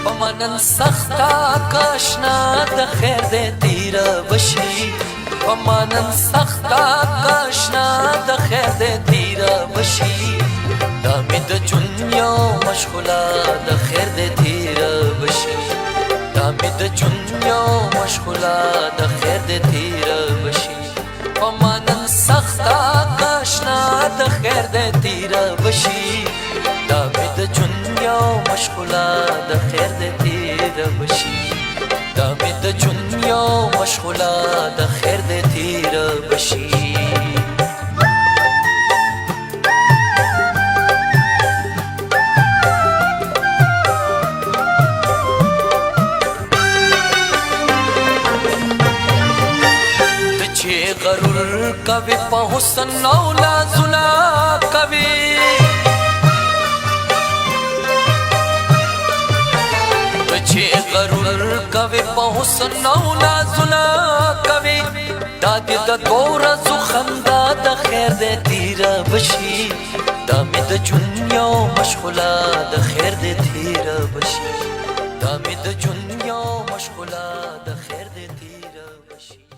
پمنن سختا کاشنا د خیر دې تیر بشي پمنن سختا کاشنا د خیر دې تیر بشي دا مې د دنیا مشغوله د خیر دې تیر بشي دا مې د دنیا مشغوله د خیر دې تیر بشي پمنن سختا کاشنا د خیر دې تیر بشي دا مې د دنیا مشغوله د خیر دې تیر بشي دا مې د دنیا مشغوله د خیر دې تیر بشي غرور کوي په حسن او لازونه کوي چې غرور کوي په حسن او لازونه کوي دا دې د ورځو خندا د خیر دې تیر بشي دا مې د دنیا مشغوله د خیر دې تیر بشي دا مې د دنیا مشغوله د خیر دې تیر بشي